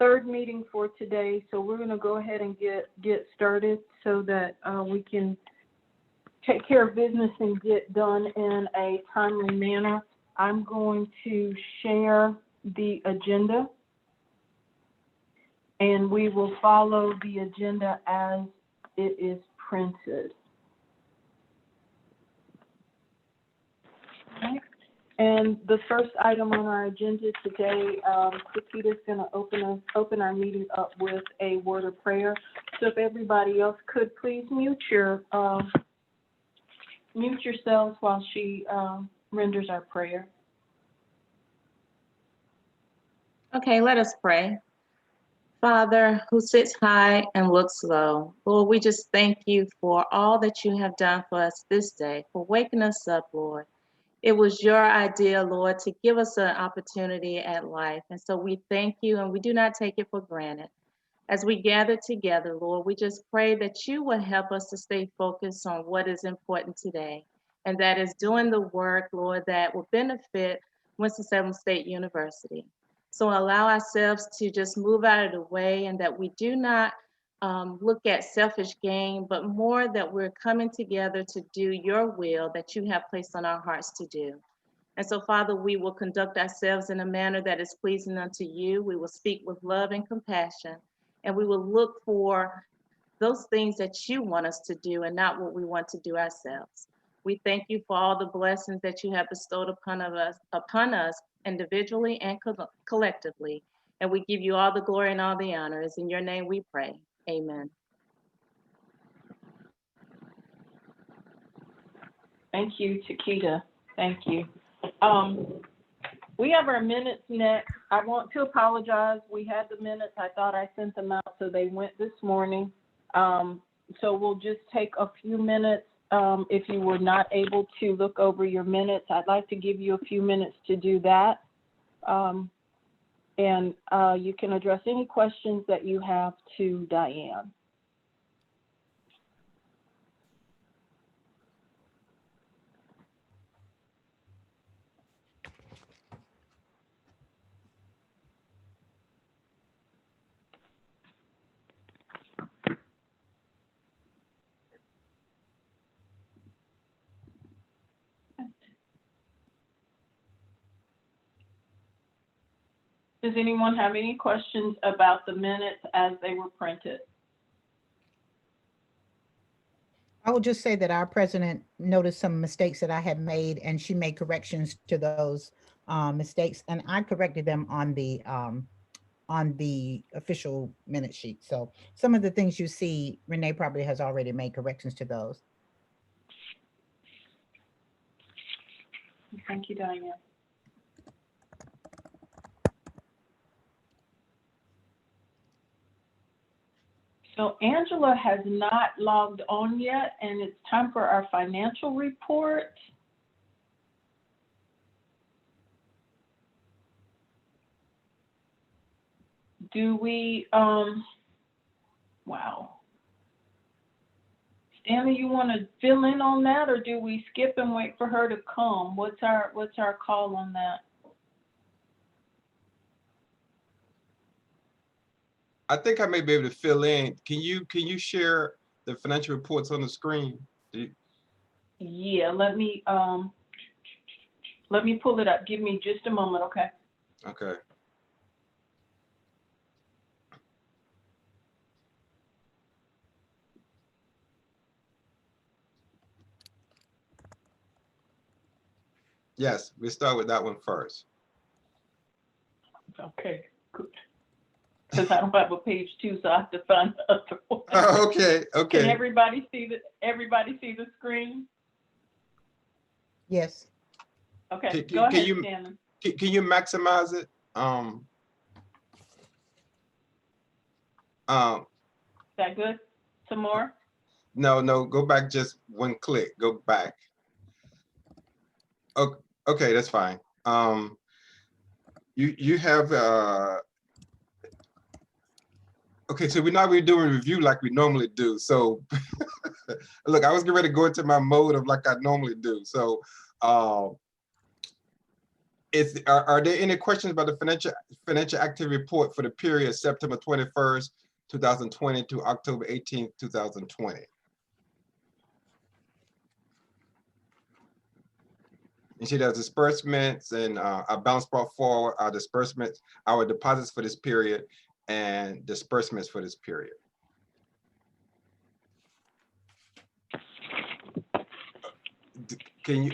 third meeting for today, so we're going to go ahead and get started so that we can take care of business and get done in a timely manner. I'm going to share the agenda, and we will follow the agenda as it is printed. Okay. And the first item on our agenda today, Sakita's going to open our meeting up with a word of prayer. So if everybody else could please mute yourselves while she renders our prayer. Okay, let us pray. Father, who sits high and looks low, Lord, we just thank you for all that you have done for us this day, for waking us up, Lord. It was your idea, Lord, to give us an opportunity at life. And so we thank you, and we do not take it for granted. As we gather together, Lord, we just pray that you will help us to stay focused on what is important today. And that is doing the work, Lord, that will benefit Winston-Salem State University. So allow ourselves to just move out of the way, and that we do not look at selfish gain, but more that we're coming together to do your will that you have placed on our hearts to do. And so, Father, we will conduct ourselves in a manner that is pleasing unto you. We will speak with love and compassion, and we will look for those things that you want us to do and not what we want to do ourselves. We thank you for all the blessings that you have bestowed upon us individually and collectively. And we give you all the glory and all the honor. It's in your name we pray. Amen. Thank you, Chiquita. Thank you. We have our minutes next. I want to apologize. We had the minutes. I thought I sent them out, so they went this morning. So we'll just take a few minutes. If you were not able to look over your minutes, I'd like to give you a few minutes to do that. And you can address any questions that you have to Diane. Does anyone have any questions about the minutes as they were printed? I will just say that our president noticed some mistakes that I had made, and she made corrections to those mistakes, and I corrected them on the official minute sheet. So some of the things you see, Renee probably has already made corrections to those. Thank you, Diane. So Angela has not logged on yet, and it's time for our financial report. Do we, wow. Stanley, you want to fill in on that, or do we skip and wait for her to come? What's our call on that? I think I may be able to fill in. Can you share the financial reports on the screen? Yeah, let me pull it up. Give me just a moment, okay? Okay. Yes, we start with that one first. Okay, good. Because I don't have a page 2, so I have to find the other one. Oh, okay, okay. Can everybody see the screen? Yes. Okay, go ahead, Shannon. Can you maximize it? Is that good? Some more? No, go back just one click. Go back. Okay, that's fine. You have okay, so we're not really doing a review like we normally do. So look, I was getting ready to go into my mode of like I normally do. So Are there any questions about the financial activity report for the period September 21st, 2020 to October 18th, 2020? You see there's disbursements and our balance brought forward, our disbursements, our deposits for this period, and disbursements for this period. Can you,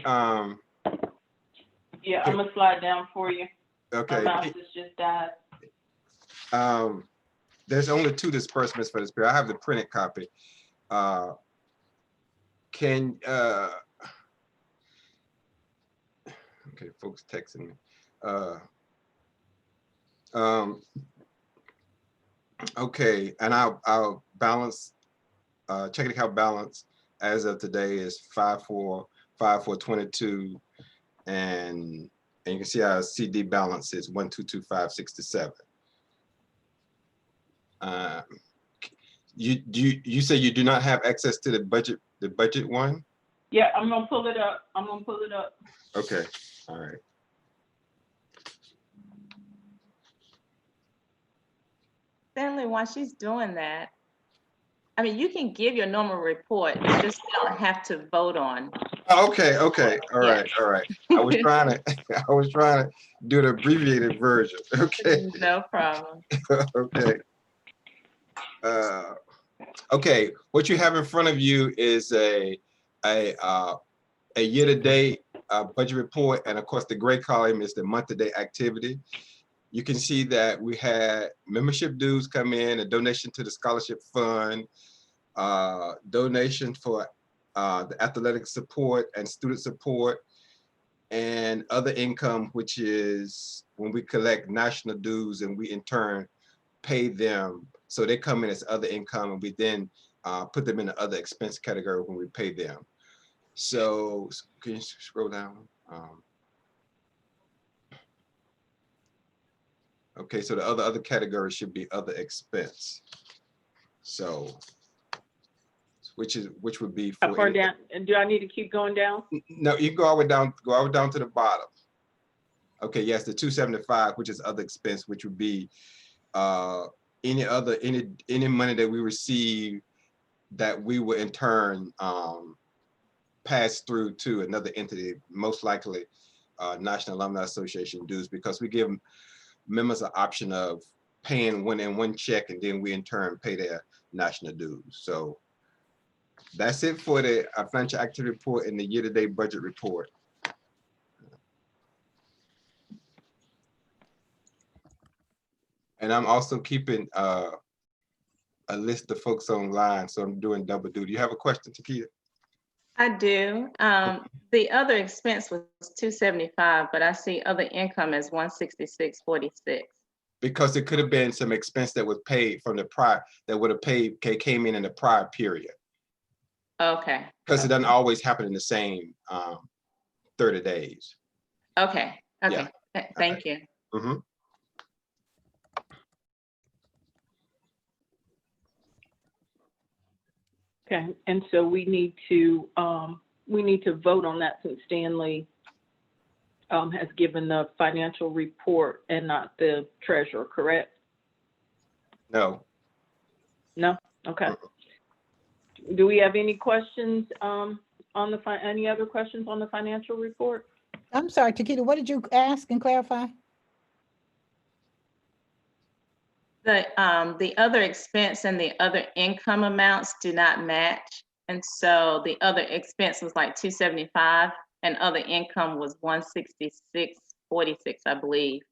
Yeah, I'm gonna slide down for you. okay. My mouse has just died. There's only 2 disbursements for this period. I have the printed copy. Okay, folks texting me. Okay, and our balance, checking account balance as of today is 5422, and you can see our CD balance is 122,567. You say you do not have access to the budget one? Yeah, I'm gonna pull it up. Okay, all right. Stanley, while she's doing that, I mean, you can give your normal report, you just don't have to vote on. Oh, okay, all right. I was trying to do the abbreviated version. Okay. No problem. Okay. Okay, what you have in front of you is a year-to-date budget report, and of course the gray column is the month-to-date activity. You can see that we had membership dues come in, a donation to the scholarship fund, donation for the athletic support and student support, and other income, which is when we collect national dues and we in turn pay them. So they come in as other income, and we then put them in the other expense category when we pay them. So can you scroll down? Okay, so the other category should be other expense. So which would be for Up or down? And do I need to keep going down? No, you go all the way down, to the bottom. Okay, yes, the 275, which is other expense, which would be any money that we receive that we will in turn pass through to another entity, most likely National Alumni Association dues, because we give members an option of paying one check, and then we in turn pay their national dues. So that's it for the financial activity report and the year-to-date budget report. And I'm also keeping a list of folks online, so I'm doing double duty. You have a question, Takita? I do. The other expense was 275, but I see other income as 166.46. Because it could have been some expense that was paid from the prior, that would have came in the prior period. Okay. Because it doesn't always happen in the same 30 days. Okay. Yeah. Thank you. Mm-hmm. Okay, and so we need to vote on that since Stanley has given the financial report and not the treasurer, correct? No. No? Okay. Do we have any questions any other questions on the financial report? I'm sorry, Takita, what did you ask and clarify? The other expense and the other income amounts do not match. And so the other expense was like 275 and other income was 166.46, I believe.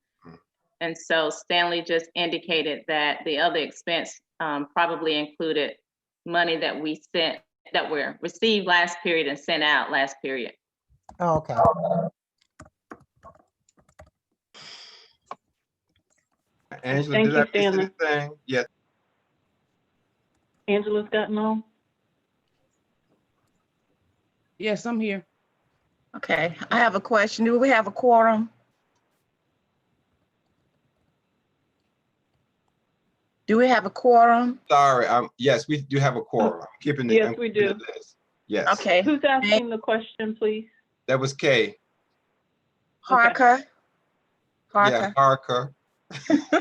And so Stanley just indicated that the other expense probably included money that we sent, that were received last period and sent out last period. Oh, okay. Angela, Thank did you, I miss Stanley. anything? Yes. Angela's gotten on? Yes, I'm here. Okay, I have a question. Do we have a quorum? Do we have a quorum? Sorry, yes, we do have a quorum. I'm keeping the, Yes, I'm we keeping do. the list. Yes. Okay. Who's asking the question, please? That was Kay. Harker, Yeah, Parker. Parker.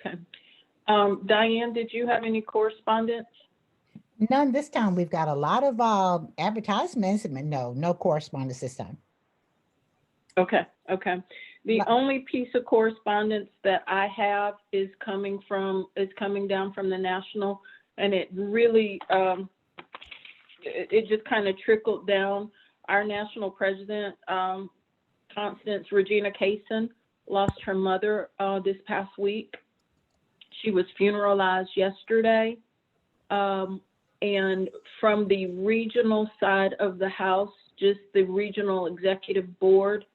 Okay. Diane, did you have any correspondence? None this time. We've got a lot of advertisements, but no correspondence this time. Okay, okay. The Right. only piece of correspondence that I have is coming down from the national, and it really, it just kind of trickled down. Our national president, Constance Regina Kaysen, lost her mother this past week. She was funeralized yesterday. And from the regional side of the House, just the regional executive board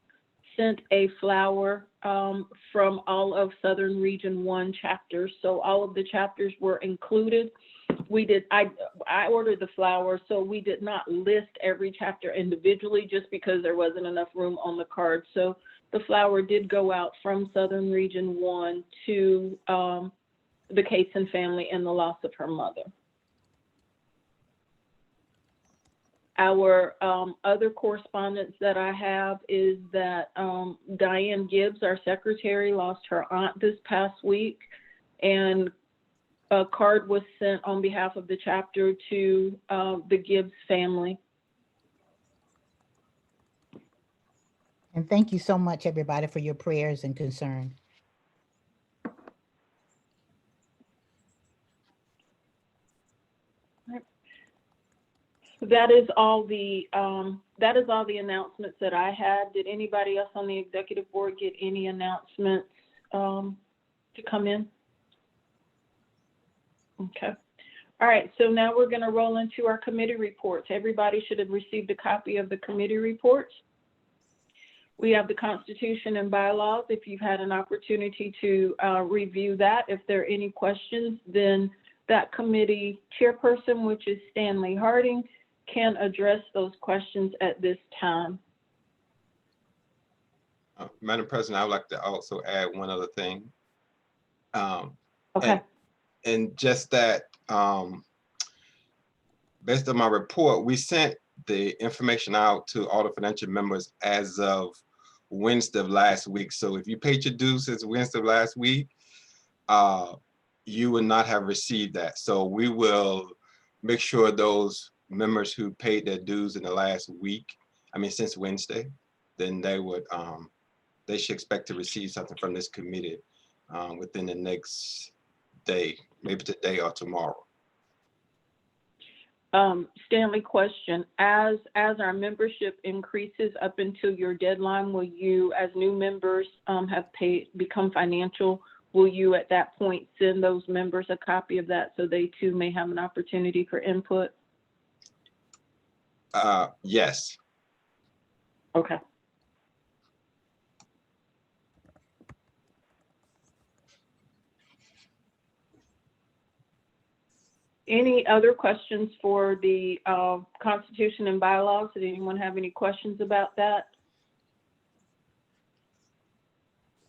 sent a flower from all of Southern Region 1 chapters. So all of the chapters were included. I ordered the flower, so we did not list every chapter individually just because there wasn't enough room on the card. So the flower did go out from Southern Region 1 to the Kaysen family and the loss of her mother. Our other correspondence that I have is that Diane Gibbs, our secretary, lost her aunt this past week, and a card was sent on behalf of the chapter to the Gibbs family. And thank you so much, everybody, for your prayers and concern. That is all the announcements that I had. Did anybody else on the executive board get any announcements to come in? Okay. All right, so now we're going to roll into our committee reports. Everybody should have received a copy of the committee reports. We have the Constitution and bylaws. If you've had an opportunity to review that, if there are any questions, then that committee chairperson, which is Stanley Harding, can address those questions at this time. Madam President, I would like to also add one other thing. Okay. And just that, based on my report, we sent the information out to all the financial members as of Wednesday of last week. So if you paid your dues since Wednesday of last week, you would not have received that. So we will make sure those members who paid their dues in the last week, since Wednesday, then they would, they should expect to receive something from this committee within the next day, maybe today or tomorrow. Stanley, question, as our membership increases up until your deadline, will you, as new members become financial, will you at that point send those members a copy of that so they too may have an opportunity for input? Yes. Okay. Any other questions for the Constitution and bylaws? Did anyone have any questions about that?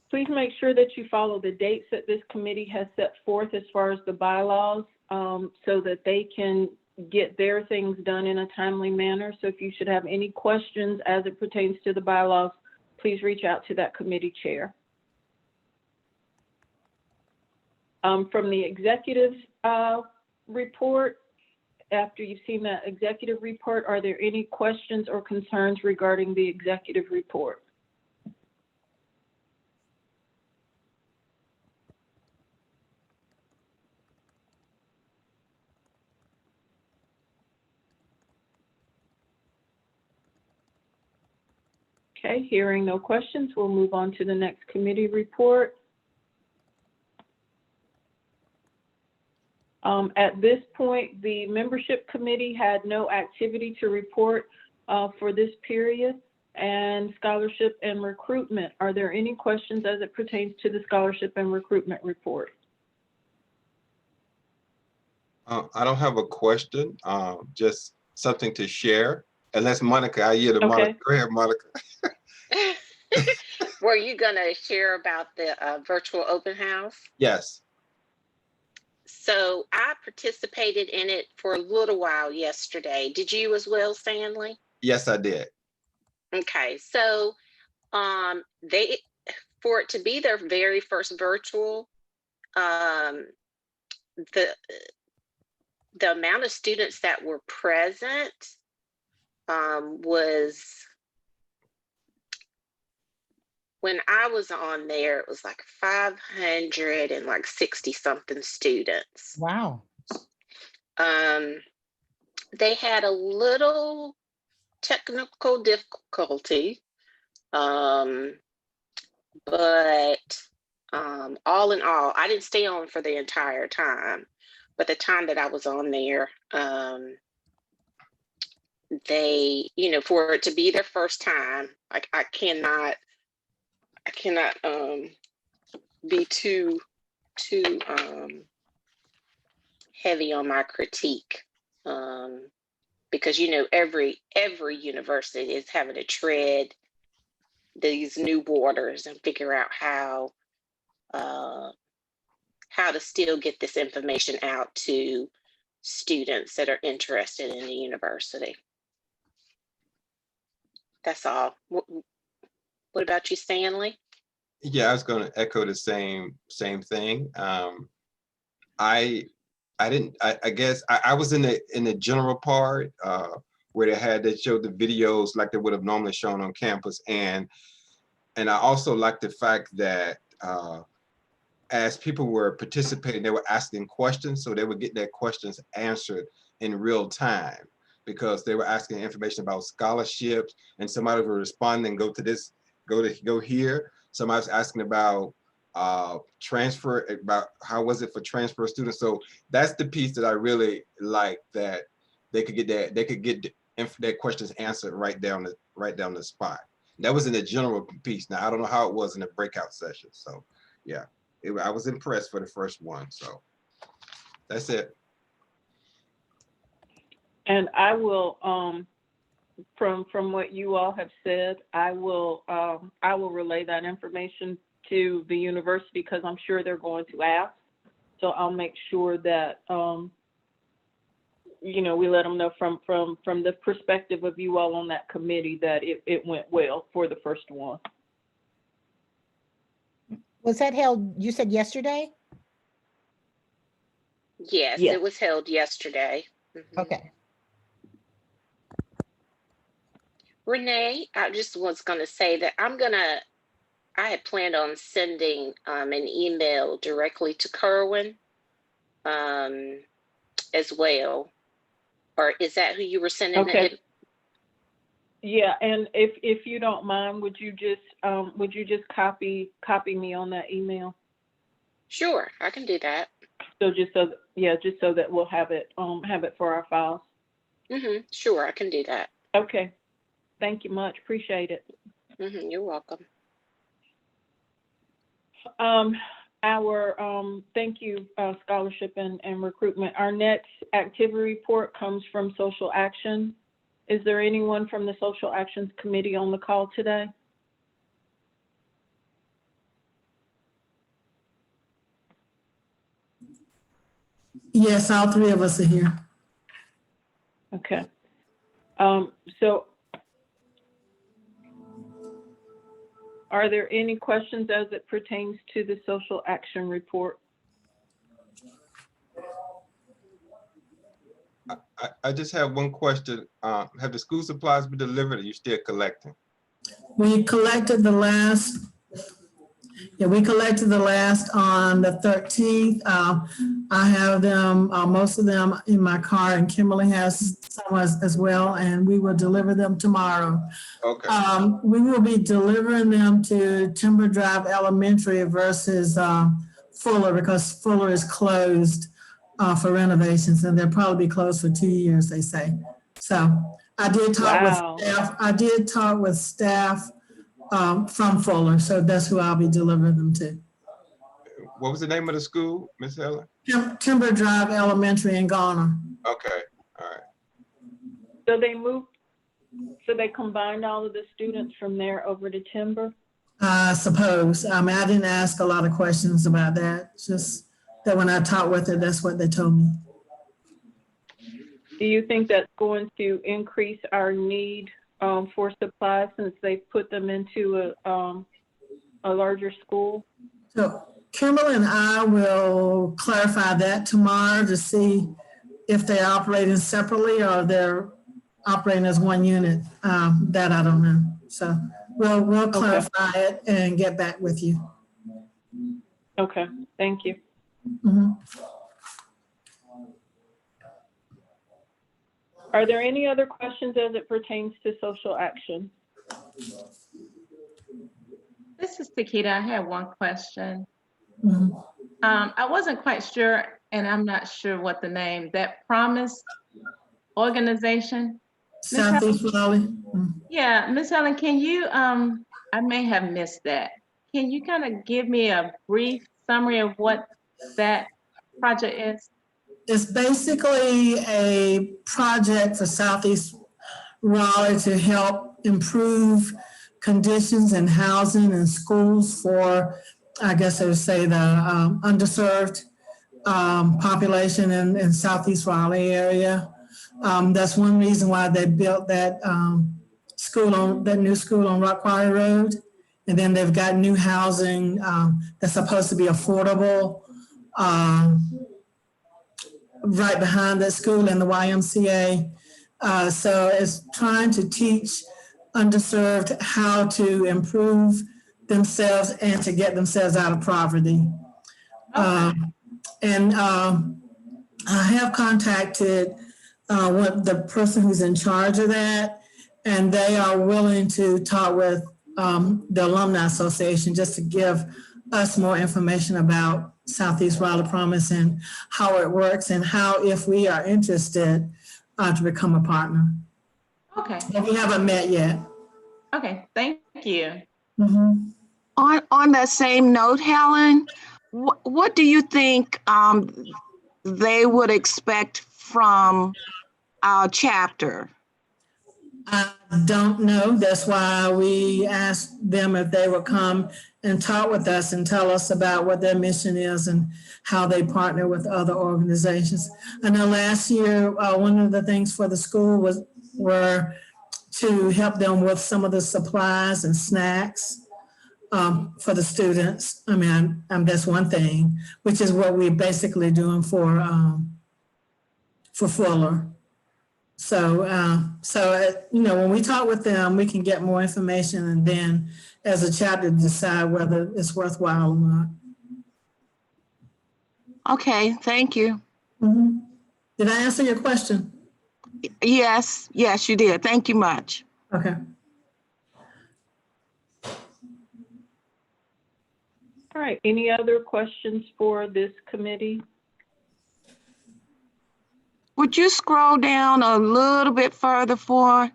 Please make sure that you follow the dates that this committee has set forth as far as the bylaws so that they can get their things done in a timely manner. So if you should have any questions as it pertains to the bylaws, please reach out to that committee chair. From the executive report, after you've seen that executive report, are there any questions or concerns regarding the executive report? Okay, hearing no questions, we'll move on to the next committee report. At this point, the membership committee had no activity to report for this period. And scholarship and recruitment, are there any questions as it pertains to the scholarship and recruitment report? I don't have a question, just something to share. Unless Monica, I yield to Monica. Go ahead, Monica. Were you going to share about the virtual open house? Yes. So I participated in it for a little while yesterday. Did you as well, Stanley? Yes, I did. Okay, so they, for it to be their very first virtual, the amount of students that were present was, when I was on there, it was like 560 something students. Wow. They had a little technical difficulty, but all in all, I didn't stay on for the entire time, but the time that I was on there, they, you know, for it to be their first time, like I cannot be too heavy on my critique, because you know every university is having to tread these new waters and figure out how to still get this information out to students that are interested in the university. That's all. What about you, Stanley? Yeah, I was going to echo the same thing. I guess I was in the general part where they showed the videos like they would have normally shown on campus, and I also like the fact that as people were participating, they were asking questions, so they would get their questions answered in real time, because they were asking information about scholarships, and somebody was responding, go to this, go here. Somebody was asking about transfer, about how was it for transfer students. So that's the piece that I really like, that they could get their questions answered right down the spot. That was in the general piece. Now I don't know how it was in the breakout session. So yeah, I was impressed for the first one. So that's it. And I will, from what you all have said, I will relay that information to the university, because I'm sure they're going to ask. So I'll make sure that you know, we let them know from the perspective of you all on that committee that it went well for the first one. Was that held, you said yesterday? Yes, Yes. it was held yesterday. Mhm. Okay. Renee, I just was going to say that I had planned on sending an email directly to Kerwin as well. Or is that who you were sending Okay. it? Yeah, and if you don't mind, would you just copy me on that email? Sure, I can do that. So just so that we'll have it for our files. Sure, I can do that. Okay. Thank you much. Appreciate it. You're welcome. Thank you, scholarship and recruitment. Our next activity report comes from Social Action. Is there anyone from the Social Actions Committee on the call today? Yes, all three of us are here. Okay. So are there any questions as it pertains to the Social Action report? I just have one question. Have the school supplies been delivered, or are you still collecting? We collected the last, we collected the last on the 13th. I have them, most of them in my car, and Kimberly has some as well, and we will deliver them tomorrow. Okay. We will be delivering them to Timber Drive Elementary versus Fuller, because Fuller is closed for renovations, and they'll probably be closed for 2 years, they say. So I did talk with staff. I did talk with staff from Fuller, so that's who I'll be delivering them to. What was the name of the school, Miss Helen? Timber Drive Elementary in Garner. Okay, all right. So they combined all of the students from there over to Timber? I suppose. I mean, I didn't ask a lot of questions about that. Just that when I talked with her, that's what they told me. Do you think that's going to increase our need for supplies since they put them into a larger school? So Kimberly and I will clarify that tomorrow to see if they're operating separately or they're operating as one unit. That I don't know. So we'll clarify it and get back with you. Okay, thank you. Mhm. Are there any other questions as it pertains to social action? This is Takeda. I had one question. Mhm. I wasn't quite sure, and I'm not sure what the name, that Promise organization. Southeast Raleigh. Yeah, Miss Helen, can you, I may have missed that. Can you kind of give me a brief summary of what that project is? It's basically a project for Southeast Raleigh to help improve conditions in housing and schools for, I guess I would say, the underserved population in Southeast Raleigh area. That's one reason why they built that new school on Rock Quarry Road. And then they've got new housing that's supposed to be affordable right behind that school in the YMCA. So it's trying to teach underserved how to improve themselves and to get themselves out of poverty. I have contacted the person who's in charge of that, and they are willing to talk with the Alumni Association just to give us more information about Southeast Raleigh Promise and how it works and how, if we are interested, to become a partner. Okay. But we haven't met yet. Okay, thank you. Mm-hmm. On that same note, Helen, what do you think they would expect from our chapter? I don't know. That's why we asked them if they would come and talk with us and tell us about what their mission is and how they partner with other organizations. I know last year, one of the things for the school were to help them with some of the supplies and snacks for the students. I mean, that's one thing, which is what we're basically doing for Fuller. So, when we talk with them, we can get more information and then as a chapter decide whether it's worthwhile or not. Okay, thank you. Mm-hmm. Did I answer your question? Yes, you did. Thank you much. Okay. All right, any other questions for this committee? Would you scroll down a little bit further for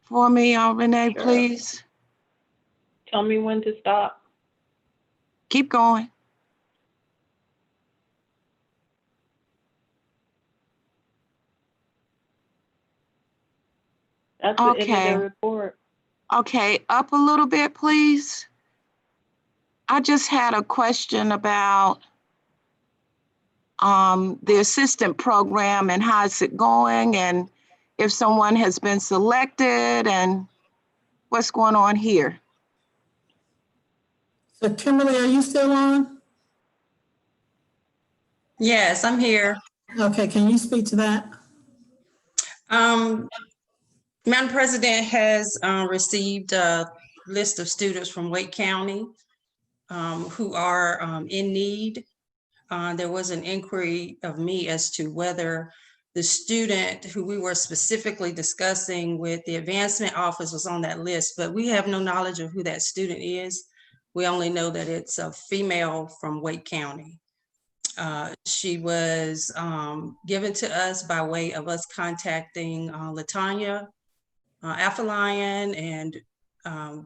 me, Renee, Sure. please? Tell me when to stop. Keep going. That's the end of the report. Okay, up a little bit, please. I just had a question about the assistant program and how's it going and if someone has been selected and what's going on here. So Kimberly, are you still on? Yes, I'm here. Okay, can you speak to that? Madam President has received a list of students from Wake County who are in need. There was an inquiry of me as to whether the student who we were specifically discussing with the advancement office was on that list, but we have no knowledge of who that student is. We only know that it's a female from Wake County. She was given to us by way of us contacting Latanya Afalion, and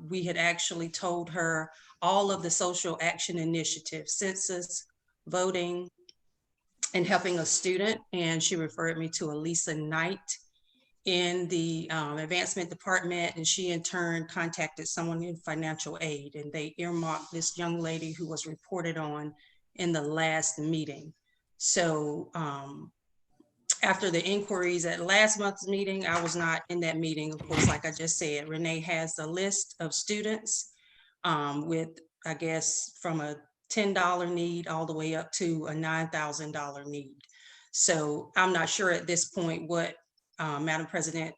we had actually told her all of the social action initiatives, census, voting, and helping a student. And she referred me to Elisa Knight in the advancement department, and she in turn contacted someone in financial aid, and they earmarked this young lady who was reported on in the last meeting. So after the inquiries at last month's meeting, I was not in that meeting. Of course, like I just said, Renee has a list of students with, I guess, from a $10 need all the way up to a $9,000 need. So I'm not sure at this point what Madam President,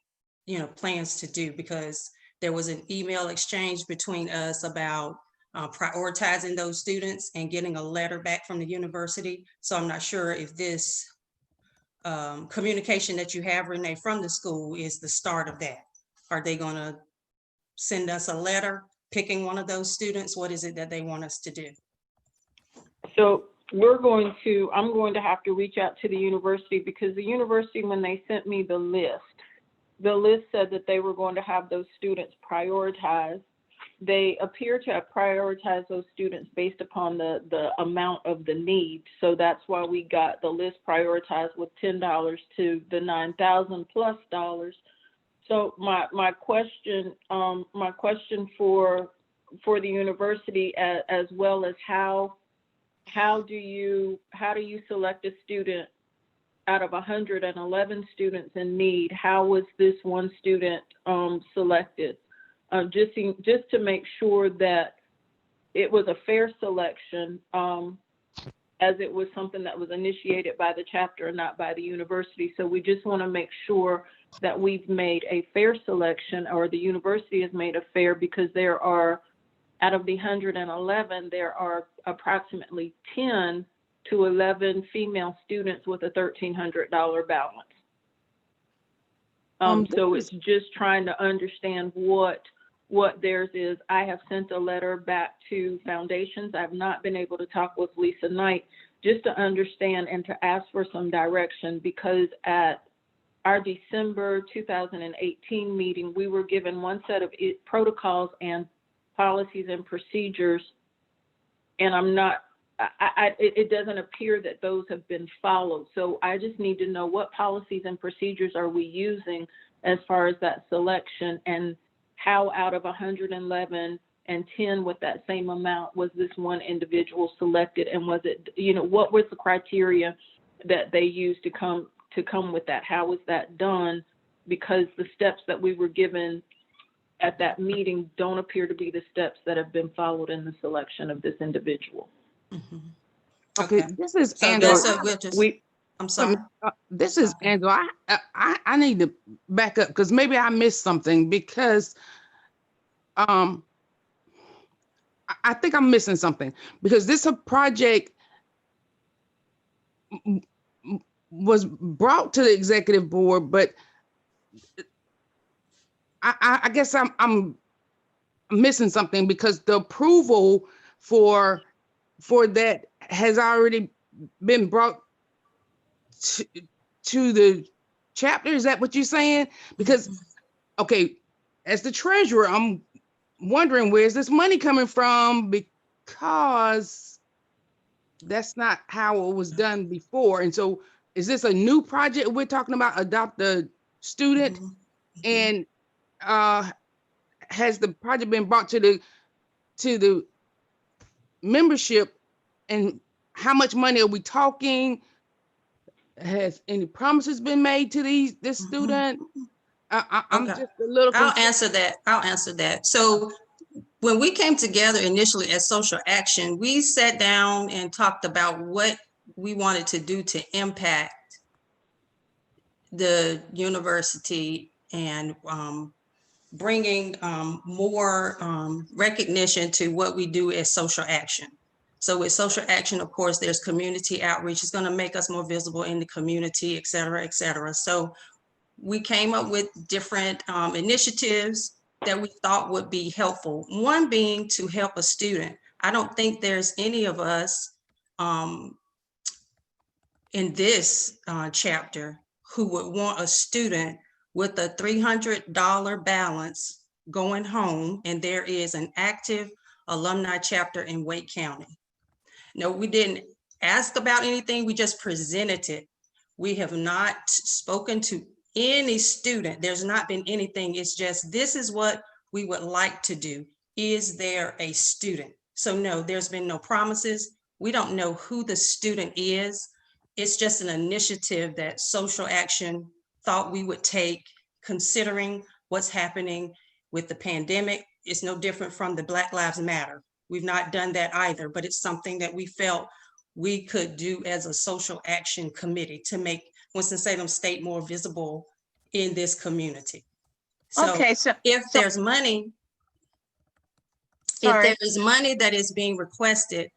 plans to do, because there was an email exchange between us about prioritizing those students and getting a letter back from the university. So I'm not sure if this communication that you have, Renee, from the school is the start of that. Are they going to send us a letter picking one of those students? What is it that they want us to do? So I'm going to have to reach out to the university, because the university, when they sent me the list said that they were going to have those students prioritized. They appear to have prioritized those students based upon the amount of the need. So that's why we got the list prioritized with $10 to the $9,000+ So my question for the university, as well as how do you select a student out of 111 students in need? How was this one student selected? Just to make sure that it was a fair selection, as it was something that was initiated by the chapter and not by the university. So we just want to make sure that we've made a fair selection, or the university has made a fair, because there are, out of the 111, there are approximately 10 to 11 female students with a $1,300 balance. So it's just trying to understand what theirs is. I have sent a letter back to foundations. I've not been able to talk with Lisa Knight, just to understand and to ask for some direction, because at our December 2018 meeting, we were given one set of protocols and policies and procedures, and it doesn't appear that those have been followed. So I just need to know, what policies and procedures are we using as far as that selection, and how out of 111 and 10 with that same amount was this one individual selected, and was it, what was the criteria that they used to come with that? How was that done? Because the steps that we were given at that meeting don't appear to be the steps that have been followed in the selection of this individual. Mm-hmm. Okay, this is So Angela. I'm sorry. This is Angela. I need to back up, because maybe I missed something, because I think I'm missing something, because this project was brought to the executive board, but I guess I'm missing something, because the approval for that has already been brought to the chapter. Is that what you're saying? Because, okay, as the treasurer, I'm wondering, where's this money coming from? Because that's not how it was done before. And so, is this a new project we're talking about, adopt a student? And has the project been brought to the membership, and how much money are we talking? Has any promises been made to this student? I'm just a little confused. I'll answer that. So when we came together initially as Social Action, we sat down and talked about what we wanted to do to impact the university, and bringing more recognition to what we do as Social Action. So with Social Action, of course, there's community outreach. It's going to make us more visible in the community, et cetera, et cetera. So we came up with different initiatives that we thought would be helpful. One being to help a student. I don't think there's any of us in this chapter who would want a student with a $300 balance going home, and there is an active alumni chapter in Wake County. No, we didn't ask about anything. We just presented it. We have not spoken to any student. There's not been anything. It's just, this is what we would like to do. Is there a student? So no, there's been no promises. We don't know who the student is. It's just an initiative that Social Action thought we would take, considering what's happening with the pandemic. It's no different from the Black Lives Matter. We've not done that either, but it's something that we felt we could do as a social action committee to make Winston-Salem State more visible in this community. So Okay, so if there's money, sorry. if there is money that is being requested,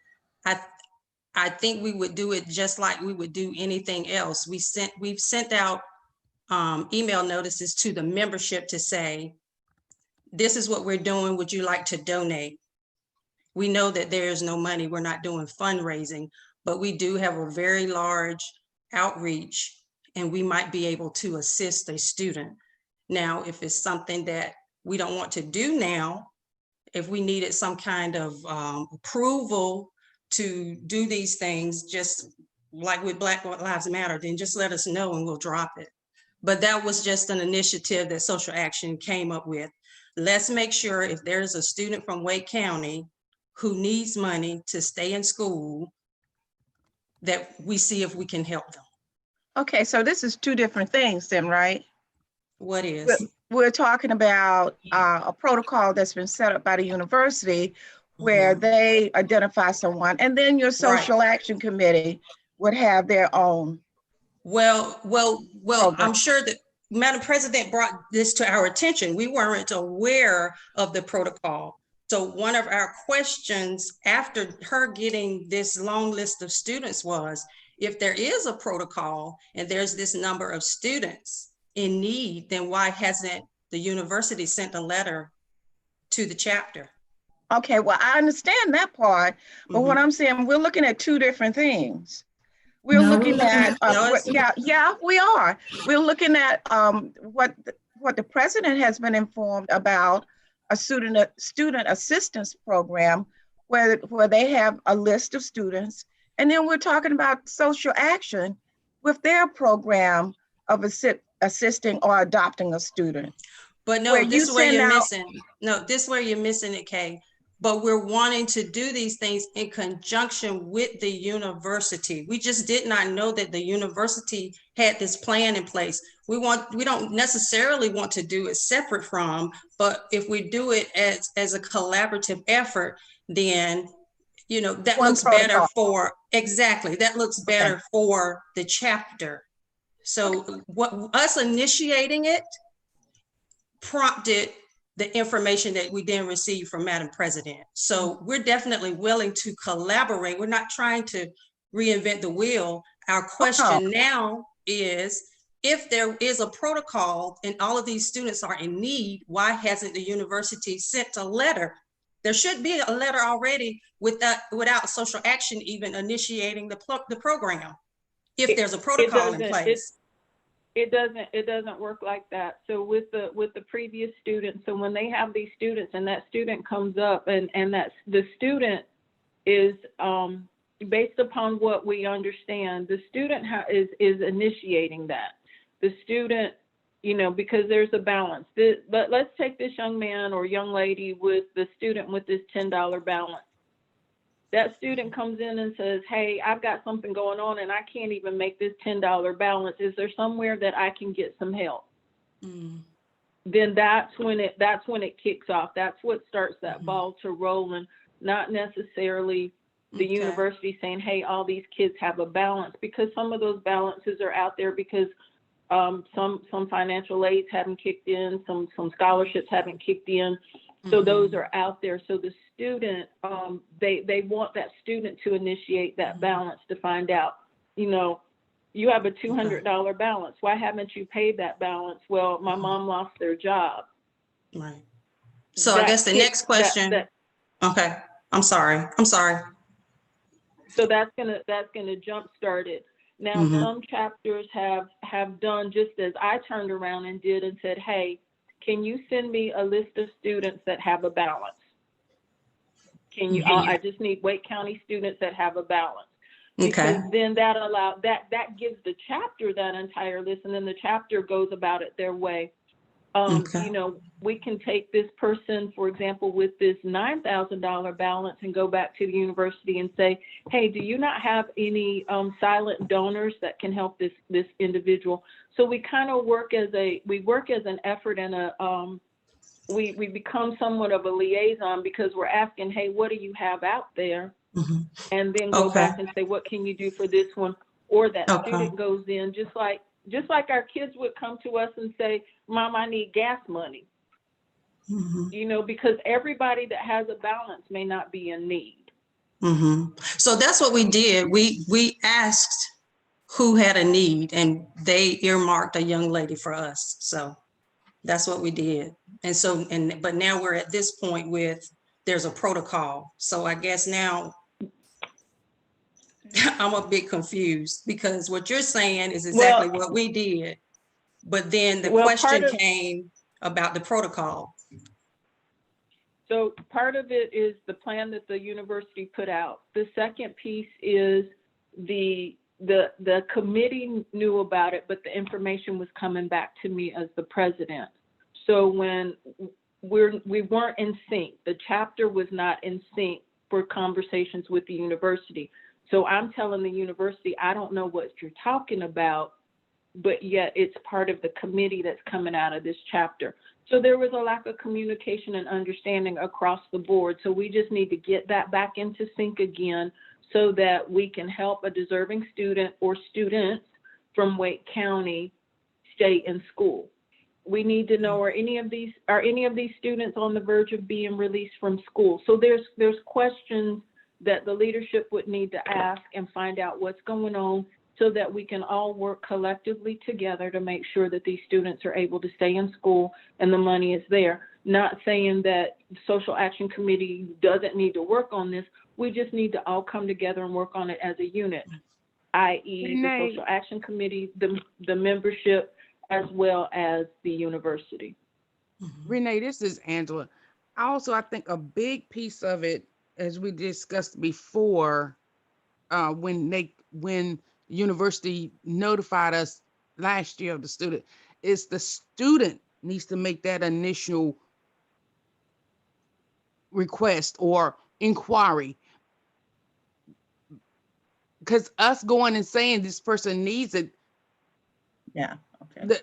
I think we would do it just like we would do anything else. We've sent out email notices to the membership to say, this is what we're doing. Would you like to donate? We know that there is no money. We're not doing fundraising, but we do have a very large outreach, and we might be able to assist a student. Now, if it's something that we don't want to do now, if we needed some kind of approval to do these things, just like with Black Lives Matter, then just let us know and we'll drop it. But that was just an initiative that Social Action came up with. Let's make sure if there's a student from Wake County who needs money to stay in school, that we see if we can help them. Okay, so this is two different things then, right? What is? We're talking about a protocol that's been set up by the university where they identify someone, and then your social action committee would have their own. Well, program. I'm sure that Madam President brought this to our attention. We weren't aware of the protocol. So one of our questions after her getting this long list of students was, if there is a protocol and there's this number of students in need, then why hasn't the university sent a letter to the chapter? Okay, well, I understand that part, but what I'm saying, we're looking at two different things. We're looking at, yeah, we are. We're looking at what the president has been informed about, a student assistance program where they have a list of students. And then we're talking about social action with their program of assisting or adopting a student. But no, this is where you're missing. No, this is where you're missing it, Kay. But we're wanting to do these things in conjunction with the university. We just did not know that the university had this plan in place. We don't necessarily want to do it separate from, but if we do it as a collaborative effort, then, you know, that looks better for, exactly, that looks better for the chapter. So what us initiating it prompted the information that we then received from Madam President. So we're definitely willing to collaborate. We're not trying to reinvent the wheel. Our question now is, if there is a protocol and all of these students are in need, why hasn't the university sent a letter? There should be a letter already without social action even initiating the program, if there's a protocol in place. It doesn't work like that. So with the previous students, so when they have these students and that student comes up and that's the student is based upon what we understand, the student is initiating that. The student, you know, because there's a balance. But let's take this young man or young lady with the student with this $10 balance. That student comes in and says, hey, I've got something going on and I can't even make this $10 balance. Is there somewhere that I can get some help? Then that's when it kicks off. That's what starts that ball to rolling, not necessarily the university saying, hey, all these kids have a balance, because some of those balances are out there because some financial aids haven't kicked in, some scholarships haven't kicked in. So those are out there. So the student, they want that student to initiate that balance to find out, you know, you have a $200 balance. Why haven't you paid that balance? Well, my mom lost their job. Right. So I guess the next question. Okay. I'm sorry. So that's gonna jumpstart it. Now, some chapters have done just as I turned around and did and said, hey, can you send me a list of students that have a balance? Can you, I just need Wake County students that have a balance. Because then that gives the chapter that entire list, and then the chapter goes about it their way. Okay. You know, we can take this person, for example, with this $9,000 balance and go back to the university and say, hey, do you not have any silent donors that can help this individual? So we kind of work as an effort and we become somewhat of a liaison, because we're asking, hey, what do you have out there? Mhm. And then go Okay. back and say, what can you do for this one? Or that Okay. student goes in, just like our kids would come to us and say, Mom, I need gas money. Mhm. You know, because everybody that has a balance may not be in need. Mhm. So that's what we did. We asked who had a need, and they earmarked a young lady for us. So that's what we did. And so, but now we're at this point with, there's a protocol. So I guess now I'm a bit confused, because what you're saying is exactly Well, what we did. But then the well, question came about the protocol. So part of it is the plan that the university put out. The second piece is the committee knew about it, but the information was coming back to me as the president. So when we weren't in sync, the chapter was not in sync for conversations with the university. So I'm telling the university, I don't know what you're talking about, but yet it's part of the committee that's coming out of this chapter. So there was a lack of communication and understanding across the board. So we just need to get that back into sync again, so that we can help a deserving student or students from Wake County stay in school. We need to know, are any of these students on the verge of being released from school? So there's questions that the leadership would need to ask and find out what's going on, so that we can all work collectively together to make sure that these students are able to stay in school and the money is there. Not saying that the Social Action Committee doesn't need to work on this. We just need to all come together and work on it as a unit, i.e. the Renee. Social Action Committee, the membership, as well as the university. Renee, this is Angela. I think a big piece of it, as we discussed before, when university notified us last year of the student, is the student needs to make that initial request or inquiry. Because us going and saying this person needs it, Yeah, okay.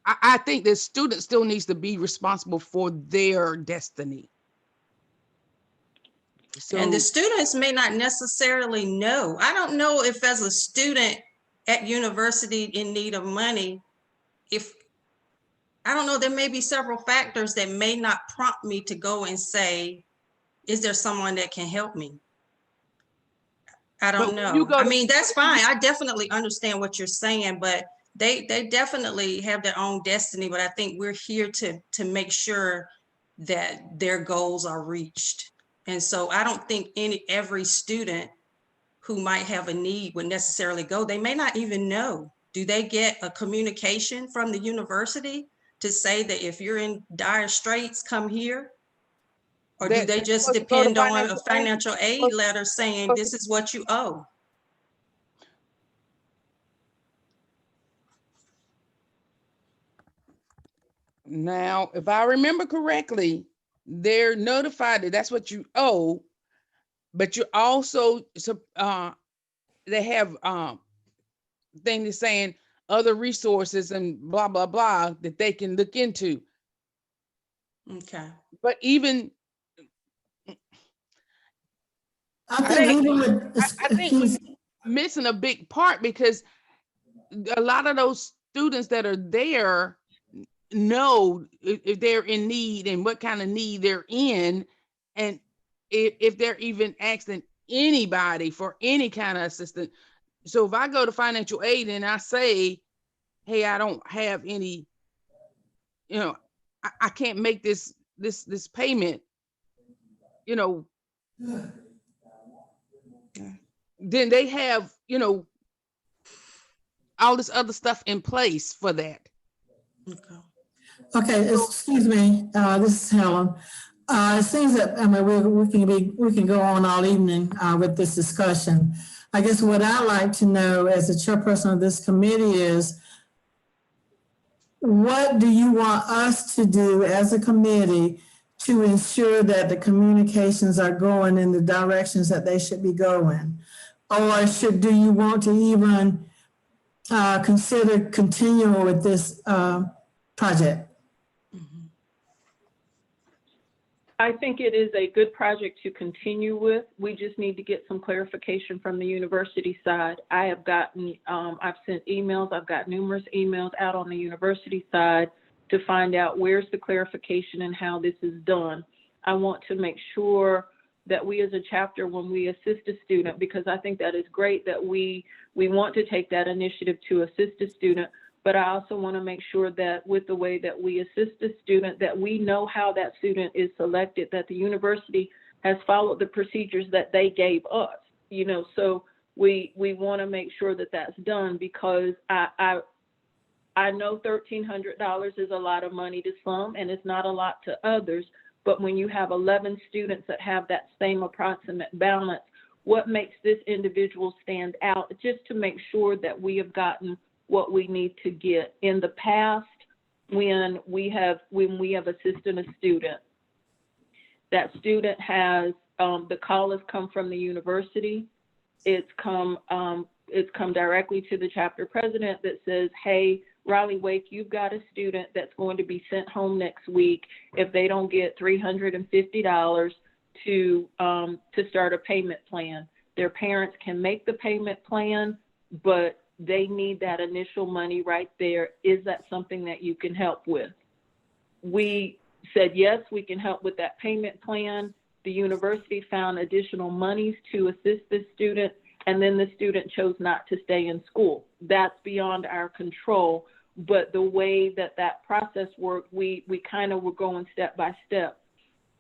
I think the student still needs to be responsible for their destiny. So, And the students may not necessarily know. I don't know if, as a student at university in need of money, I don't know, there may be several factors that may not prompt me to go and say, is there someone that can help me? I don't know. I mean, that's fine. I definitely understand what you're saying, but they definitely have their own destiny. But I think we're here to make sure that their goals are reached. And so I don't think every student who might have a need would necessarily go. They may not even know. Do they get a communication from the university to say that if you're in dire straits, come here? Or do they just depend on a financial aid letter saying this is what you owe? now, if I remember correctly, they're notified that that's what you owe, but you also, they have things saying other resources and blah, blah, blah, that they can look into. Okay. But even, I think even with, I think we're missing a big part, because a lot of those students that are there know if they're in need and what kind of need they're in, and if they're even asking anybody for any kind of assistance. So if I go to financial aid and I say, hey, I don't have any, I can't make this payment, then they have, all this other stuff in place for that. Okay, excuse me, this is Helen. It seems that, I mean, we can go on all evening with this discussion. I guess what I'd like to know as the chairperson of this committee is, what do you want us to do as a committee to ensure that the communications are going in the directions that they should be going? Or do you want to even consider continuing with this project? I think it is a good project to continue with. We just need to get some clarification from the university side. I have gotten, I've sent emails, I've got numerous emails out on the university side to find out where's the clarification and how this is done. I want to make sure that we as a chapter, when we assist a student, because I think that is great that we want to take that initiative to assist a student, but I also want to make sure that with the way that we assist a student, that we know how that student is selected, that the university has followed the procedures that they gave us, you know, so we want to make sure that that's done, because I know $1,300 is a lot of money to some and it's not a lot to others, but when you have 11 students that have that same approximate balance, what makes this individual stand out, just to make sure that we have gotten what we need to get. In the past, when we have assisted a student, that student has, the call has come from the university. It's come directly to the chapter president that says, hey, Raleigh-Wake, you've got a student that's going to be sent home next week if they don't get $350 to start a payment plan. Their parents can make the payment plan, but they need that initial money right there. Is that something that you can help with? We said, yes, we can help with that payment plan. The university found additional monies to assist the student, and then the student chose not to stay in school. That's beyond our control, but the way that that process worked, we kind of were going step by step.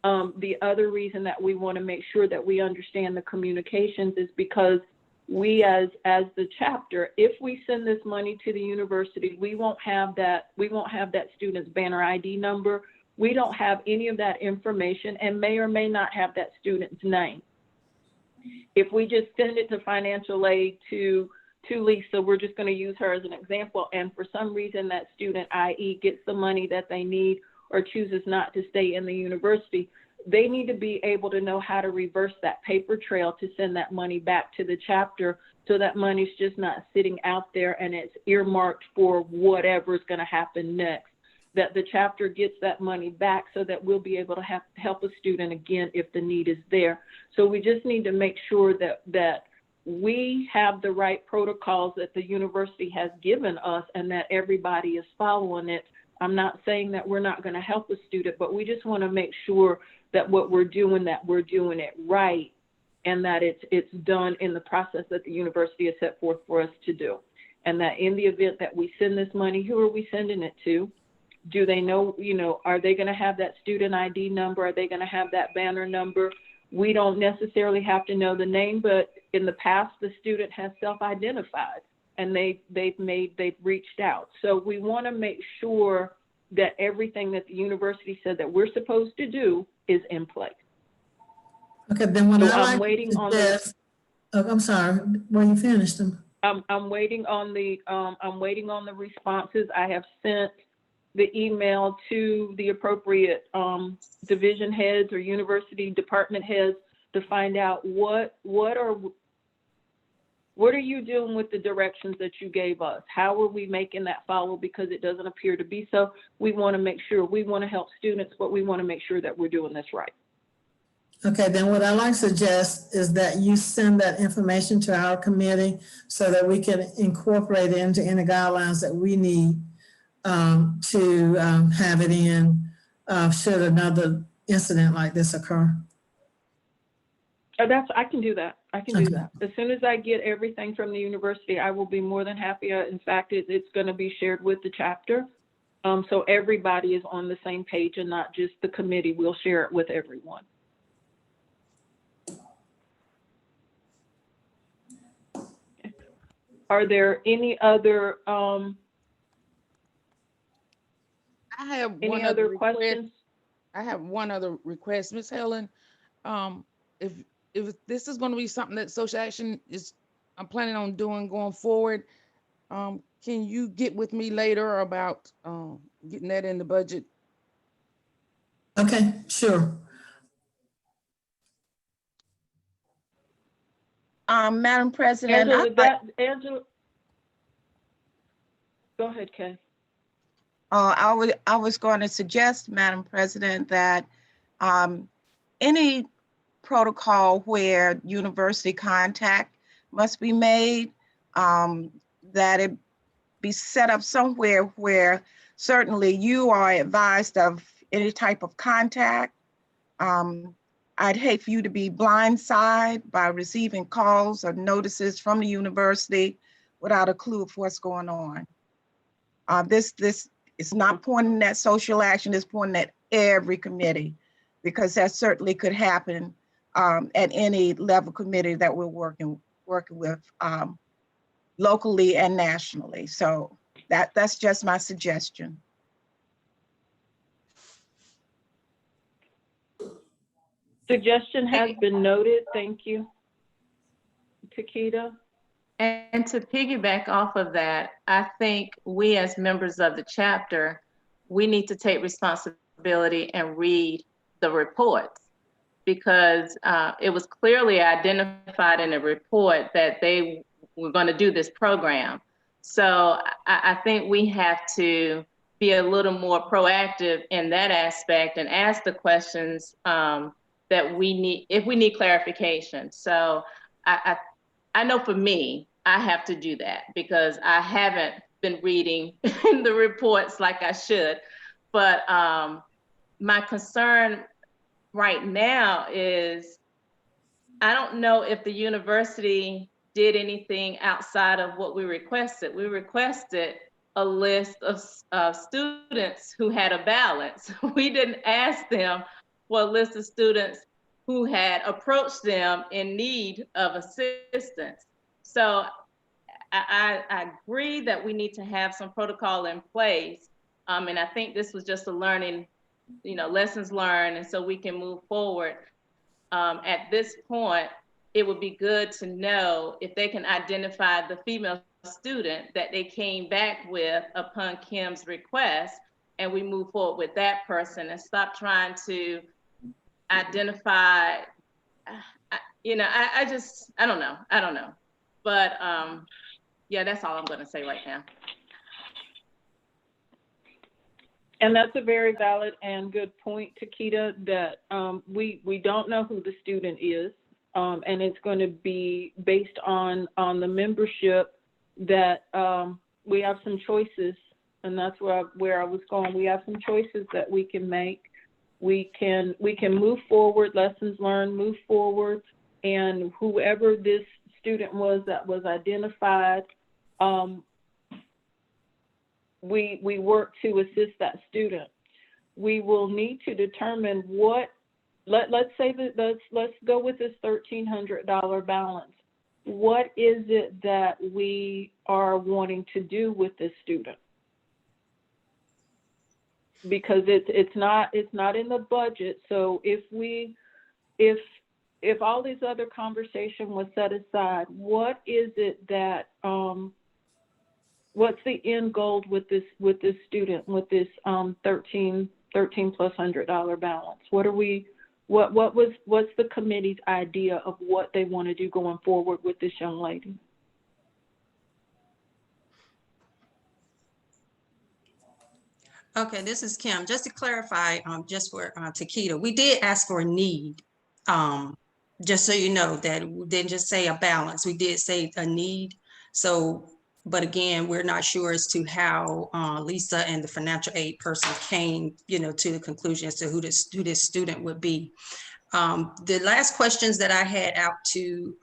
The other reason that we want to make sure that we understand the communications is because we as the chapter, if we send this money to the university, we won't have that student's banner ID number. We don't have any of that information and may or may not have that student's name. If we just send it to financial aid to Lisa, we're just going to use her as an example, and for some reason that student, i.e., gets the money that they need or chooses not to stay in the university, they need to be able to know how to reverse that paper trail to send that money back to the chapter, so that money's just not sitting out there and it's earmarked for whatever's going to happen next, that the chapter gets that money back so that we'll be able to help a student again if the need is there. So we just need to make sure that we have the right protocols that the university has given us and that everybody is following it. I'm not saying that we're not going to help a student, but we just want to make sure that what we're doing, that we're doing it right, and that it's done in the process that the university has set forth for us to do. And that in the event that we send this money, who are we sending it to? Do they know, you know, are they going to have that student ID number? Are they going to have that banner number? We don't necessarily have to know the name, but in the past, the student has self-identified and they've reached out. So we want to make sure that everything that the university said that we're supposed to do is in place. Okay, then when So I'm waiting on the. I'm sorry, when you finished them. I'm waiting on the responses. I have sent the email to the appropriate division heads or university department heads to find out what are you doing with the directions that you gave us? How are we making that follow? Because it doesn't appear to be so. We want to make sure, we want to help students, but we want to make sure that we're doing this right. Okay, then what I like to suggest is that you send that information to our committee so that we can incorporate it into any guidelines that we need to have it in should another incident like this occur. Oh, I can do that. I can do Okay. that. As soon as I get everything from the university, I will be more than happy. In fact, it's going to be shared with the chapter. So everybody is on the same page and not just the committee. We'll share it with everyone. Okay. Are there any other I have any other questions? I have one other request, Ms. Helen. If this is going to be something that social action I'm planning on doing going forward, Can you get with me later about getting that in the budget? Okay, sure. Madam President, Angela, go ahead, Kay. I was going to suggest, Madam President, that any protocol where university contact must be made, that it be set up somewhere where certainly you are advised of any type of contact. I'd hate for you to be blindsided by receiving calls or notices from the university without a clue of what's going on. This is not pointing at social action, it's pointing at every committee, because that certainly could happen at any level committee that we're working with locally and nationally. So that's just my suggestion. Suggestion has been noted. Thank you, Takeda. And to piggyback off of that, I think we as members of the chapter, we need to take responsibility and read the reports, because it was clearly identified in the report that they were going to do this program. So I think we have to be a little more proactive in that aspect and ask the questions that we need, if we need clarification. So I know for me, I have to do that because I haven't been reading the reports like I should. But my concern right now is I don't know if the university did anything outside of what we requested. We requested a list of students who had a balance. We didn't ask them for a list of students who had approached them in need of assistance. So I agree that we need to have some protocol in place. And I think this was just a learning, lessons learned, and so we can move forward. At this point, it would be good to know if they can identify the female student that they came back with upon Kim's request, and we move forward with that person and stop trying to identify, I don't know. But yeah, that's all I'm going to say right now. And that's a very valid and good point, Takeda, that we don't know who the student is, and it's going to be based on the membership that we have some choices, and that's where I was going. We have some choices that we can make. We can move forward, lessons learned, move forward, and whoever this student was that was identified, we work to assist that student. We will need to determine what, let's say that let's go with this $1,300 balance. What is it that we are wanting to do with this student? Because it's not in the budget. So if all these other conversation was set aside, what is it that what's the end goal with this student, with this $1,300+ balance? What's the committee's idea of what they want to do going forward with this young lady? Okay, this is Kim. Just to clarify, just for Takeda, we did ask for a need. Just so you know that we didn't just say a balance, we did say a need. So, but again, we're not sure as to how Lisa and the financial aid person came, to the conclusion as to who this student would be. The last questions that I had out to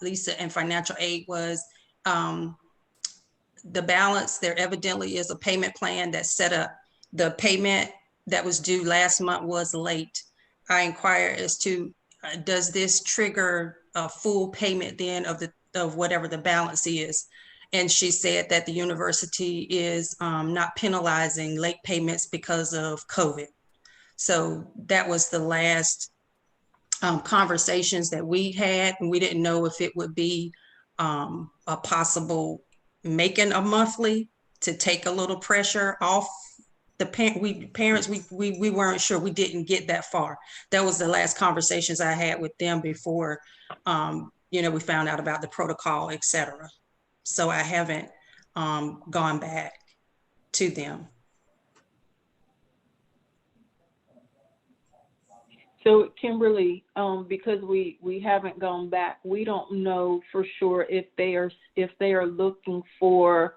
Lisa and financial aid was the balance. There evidently is a payment plan that's set up. The payment that was due last month was late. I inquired as to does this trigger a full payment then of whatever the balance is? And she said that the university is not penalizing late payments because of COVID. So that was the last conversations that we had, and we didn't know if it would be a possible making a monthly to take a little pressure off the parents. We weren't sure. We didn't get that far. That was the last conversations I had with them before, we found out about the protocol, et cetera. So I haven't gone back to them. So Kimberly, because we haven't gone back, we don't know for sure if they are looking for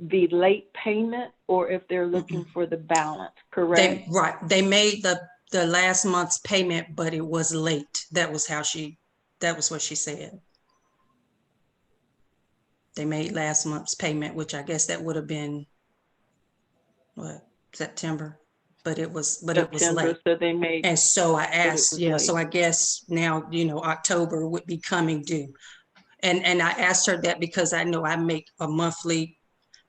the late payment or if they're looking for the balance, correct? They made the last month's payment, but it was late. That was what she said. They made last month's payment, which I guess that would have been September, but it was late. So they made, and so I asked, so I guess now, October would be coming due. And I asked her that because I know I make a monthly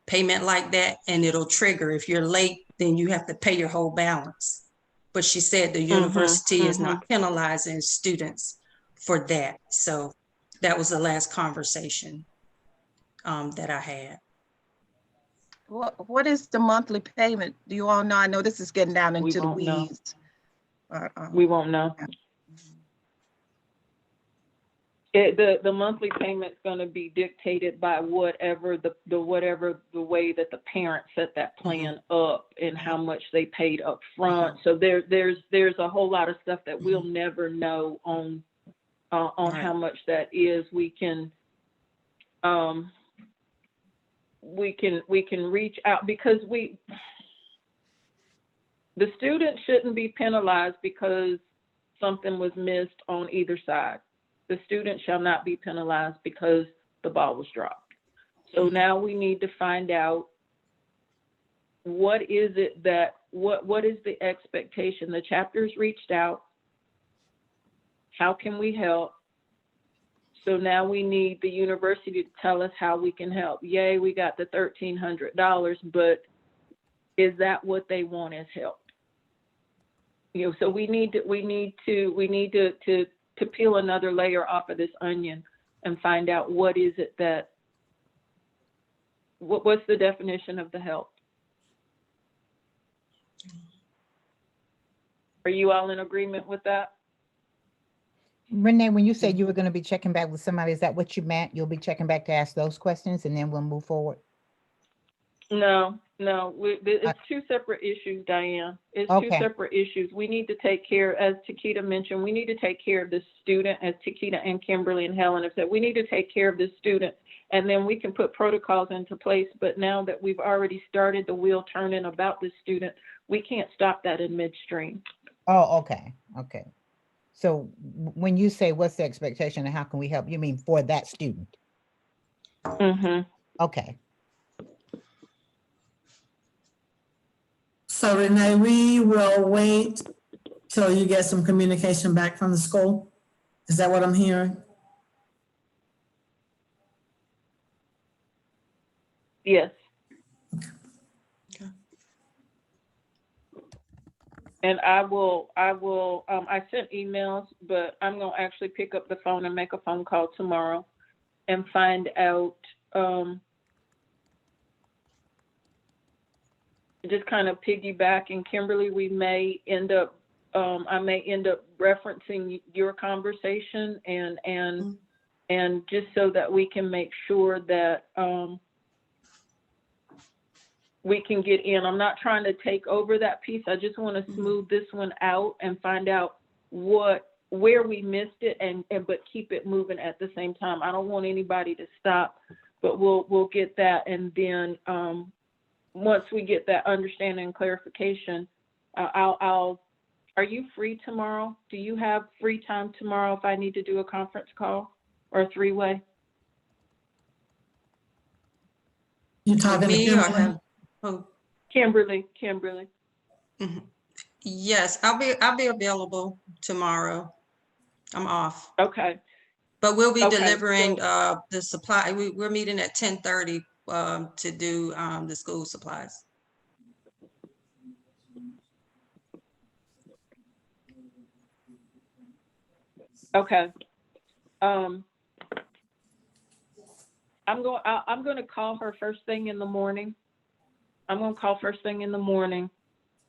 payment like that and it'll trigger. If you're late, then you have to pay your whole balance. But she said the university is not penalizing students for that. So that was the last conversation that I had. What is the monthly payment? Do you all know? I know this is getting down into the weeds. We won't know. The monthly payment's going to be dictated by whatever the way that the parents set that plan up and how much they paid up front. So there's a whole lot of stuff that we'll never know on how much that is. We can reach out because the student shouldn't be penalized because something was missed on either side. The student shall not be penalized because the ball was dropped. So now we need to find out what is the expectation? The chapters reached out. How can we help? So now we need the university to tell us how we can help. Yay, we got the $1,300, but is that what they want as help? So we need to peel another layer off of this onion and find out what is it that, what's the definition of the help? Are you all in agreement with that? Renee, when you said you were going to be checking back with somebody, is that what you meant? You'll be checking back to ask those questions and then we'll move forward? No, it's two separate issues, Diane. It's two separate issues. We need to take care, as Takeda mentioned, we need to take care of the student, as Takeda and Kimberly and Helen have said, we need to take care of the student and then we can put protocols into place. But now that we've already started the wheel turning about the student, we can't stop that in midstream. Oh, okay. So when you say what's the expectation and how can we help, you mean for that student? Okay. So Renee, we will wait till you get some communication back from the school. Is that what I'm hearing? Yes. And I sent emails, but I'm going to actually pick up the phone and make a phone call tomorrow and find out, just kind of piggyback. And Kimberly, we may end up, I may end up referencing your conversation and just so that we can make sure that, we can get in. I'm not trying to take over that piece. I just want to smooth this one out and find out where we missed it but keep it moving at the same time. I don't want anybody to stop, but we'll get that. And then once we get that understanding and clarification, are you free tomorrow? Do you have free time tomorrow if I need to do a conference call or a three-way? You're talking to Kimberly? Kimberly. Yes, I'll be available tomorrow. I'm off. Okay. But we'll be delivering the supply. We're meeting at 10:30 to do the school supplies. Okay. I'm going to call her first thing in the morning. I'm going to call first thing in the morning,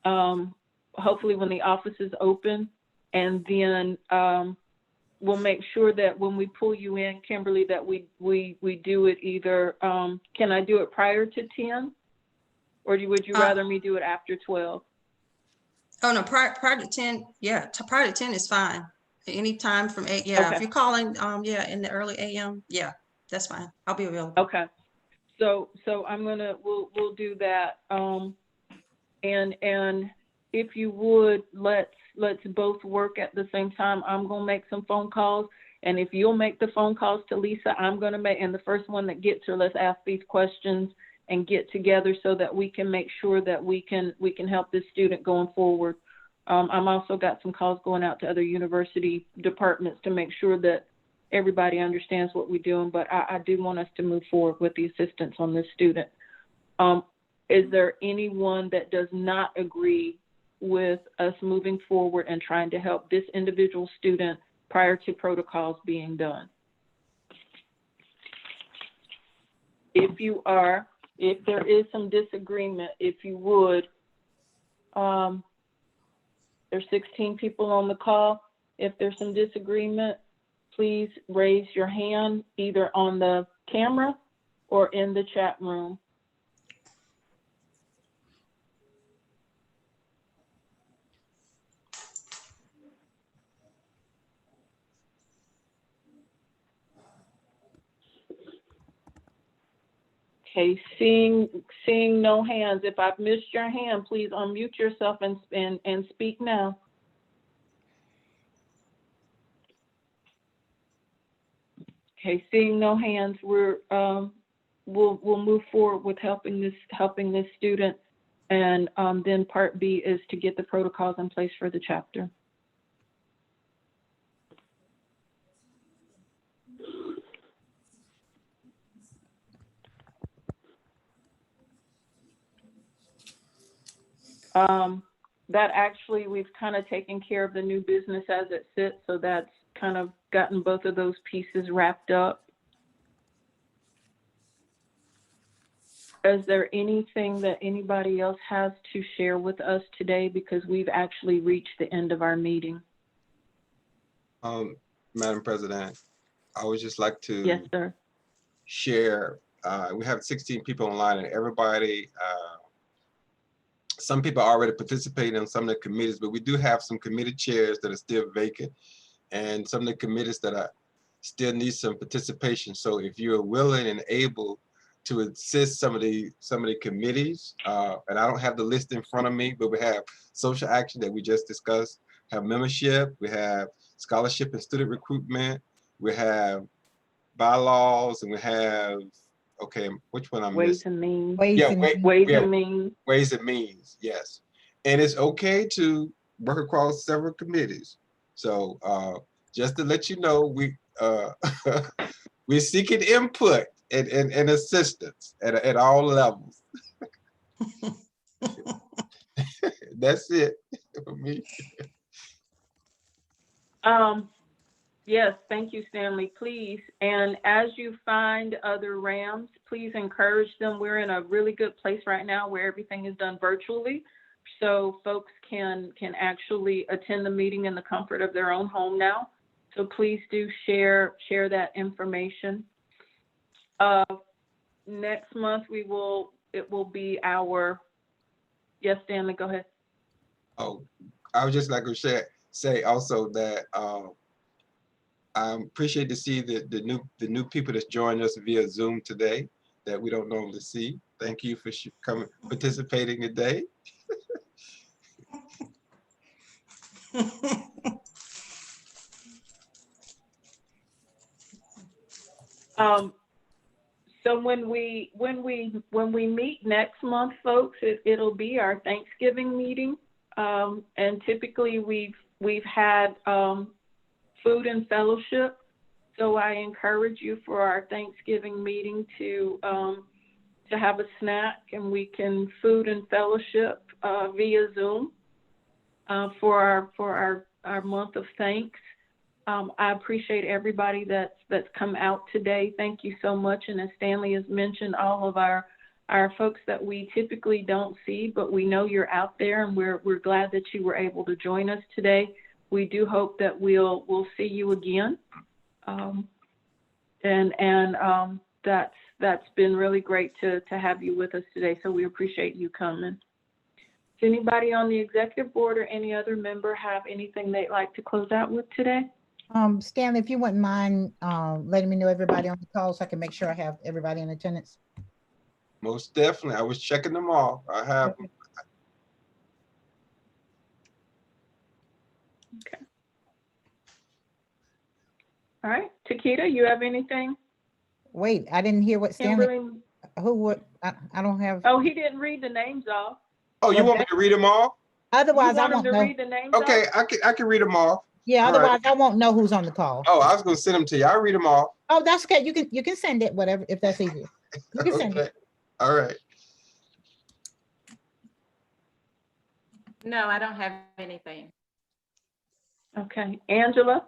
hopefully when the office is open, and then we'll make sure that when we pull you in, Kimberly, that we do it either, can I do it prior to 10? Or would you rather me do it after 12? Oh, no, prior to 10, yeah, prior to 10 is fine. Anytime from 8, yeah. Okay. If you're calling, yeah, in the early AM, yeah, that's fine. I'll be available. Okay. So we'll do that. And if you would, let's both work at the same time. I'm gonna make some phone calls, and if you'll make the phone calls to Lisa, I'm gonna make, and the first one that gets her, let's ask these questions and get together so that we can make sure that we can help this student going forward. I'm also got some calls going out to other university departments to make sure that everybody understands what we're doing, but I do want us to move forward with the assistance on this student. Is there anyone that does not agree with us moving forward and trying to help this individual student prior to protocols being done? If there is some disagreement, if you would, there's 16 people on the call. If there's some disagreement, please raise your hand either on the camera or in the chat room. Okay, seeing no hands. If I've missed your hand, please unmute yourself and speak now. Okay, seeing no hands, we'll move forward with helping this student, and then part B is to get the protocols in place for the chapter. That actually, we've kind of taken care of the new business as it sits, so that's kind of gotten both of those pieces wrapped up. Is there anything that anybody else has to share with us today? Because we've actually reached the end of our meeting. Madam President, I would just like to Yes, sir. share. We have 16 people online, and everybody, some people are already participating in some of the committees, but we do have some committee chairs that are still vacant, and some of the committees that are still need some participation. So if you're willing and able to assist some of the committees, and I don't have the list in front of me, but we have social action that we just discussed, have membership, we have scholarship and student recruitment, we have bylaws, and we have, okay, which one I'm Ways missing? and means. Ways Yeah, and Ways yeah, and means. Ways and means, yes. And it's okay to work across several committees. So just to let you know, we're seeking input and assistance at all levels. That's it for me. Yes, thank you, Stanley, please. And as you find other RAMs, please encourage them. We're in a really good place right now where everything is done virtually. So folks can actually attend the meeting in the comfort of their own home now. So please do share that information. Next month it will be our, yes, Stanley, go ahead. Oh, I would just like to say also that I appreciate to see the new people that's joining us via Zoom today that we don't normally see. Thank you for coming, participating today. So when we meet next month, folks, it'll be our Thanksgiving meeting, and typically we've had food and fellowship. So I encourage you for our Thanksgiving meeting to have a snack, and we can food and fellowship via Zoom for our month of thanks. I appreciate everybody that's come out today. Thank you so much. And as Stanley has mentioned, all of our folks that we typically don't see, but we know you're out there, and we're glad that you were able to join us today. We do hope that we'll see you again. That's been really great to have you with us today. So we appreciate you coming. Does anybody on the executive board or any other member have anything they'd like to close out with today? Stanley, if you wouldn't mind letting me know everybody on the call so I can make sure I have everybody in attendance. Most definitely. I was checking them all. I have them. Okay. All right. Takeda, you have anything? Wait, I didn't hear what Stanley, Kimberly? who would, I don't have. Oh, he didn't read the names off. Oh, you want me to read them all? Otherwise, You I want him won't to know. read the names Okay, off? I can read them all. Yeah, All right. otherwise I won't know who's on the call. Oh, I was gonna send them to you. I'll read them all. Oh, that's okay. You can send it, whatever, if that's easier. You can send Okay. it. All right. No, I don't have anything. Okay. Angela?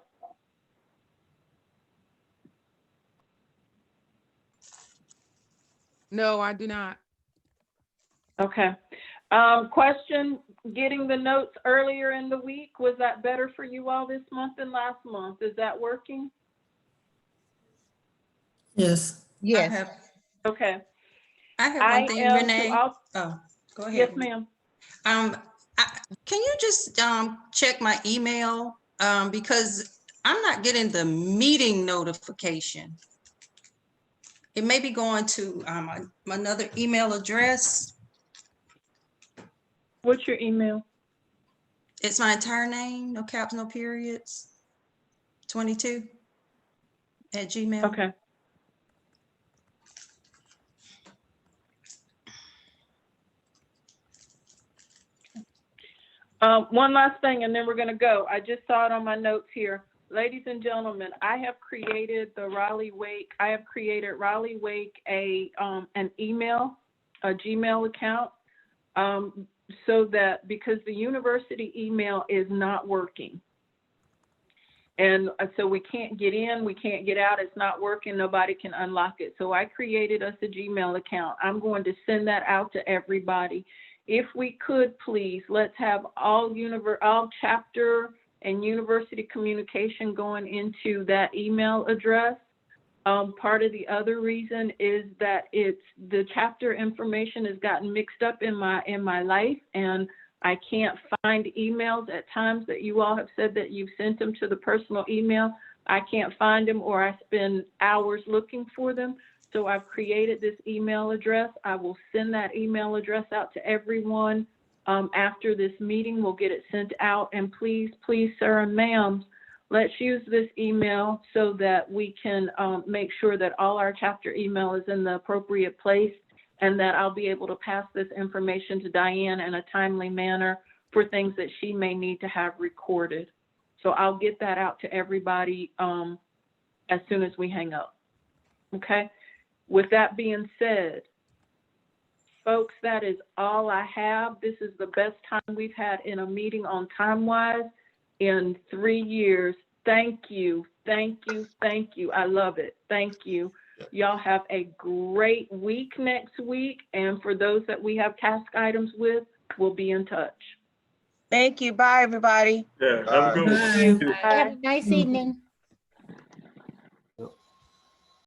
No, I do not. Okay. Question, getting the notes earlier in the week, was that better for you all this month than last month? Is that working? Yes. Yes. Okay. I have one thing, Renee. Oh, Go ahead. yes, ma'am. Can you just check my email? Because I'm not getting the meeting notification. It may be going to another email address. What's your email? It's my entire name, no caps, no periods, 22 at Gmail. Okay. One last thing, and then we're going to go. I just saw it on my notes here. Ladies and gentlemen, I have created the Raleigh-Wake. I have created Raleigh-Wake an email, a Gmail account, so that because the university email is not working. And so we can't get in, we can't get out, it's not working, nobody can unlock it. So I created us a Gmail account. I'm going to send that out to everybody. If we could, please, let's have all chapter and university communication going into that email address. Part of the other reason is that the chapter information has gotten mixed up in my life, and I can't find emails at times that you all have said that you've sent them to the personal email. I can't find them, or I spend hours looking for them. So I've created this email address. I will send that email address out to everyone. After this meeting, we'll get it sent out. And please, please, sir and ma'am, let's use this email so that we can make sure that all our chapter email is in the appropriate place, and that I'll be able to pass this information to Diane in a timely manner for things that she may need to have recorded. So I'll get that out to everybody as soon as we hang up. Okay? With that being said, folks, that is all I have. This is the best time we've had in a meeting on time-wise in 3 years. Thank you, thank you, thank you. I love it. Thank you. Y'all have a great week next week. And for those that we have task items with, we'll be in touch. Thank you. Bye, everybody. Yeah, have a good one. Bye. Have a nice evening.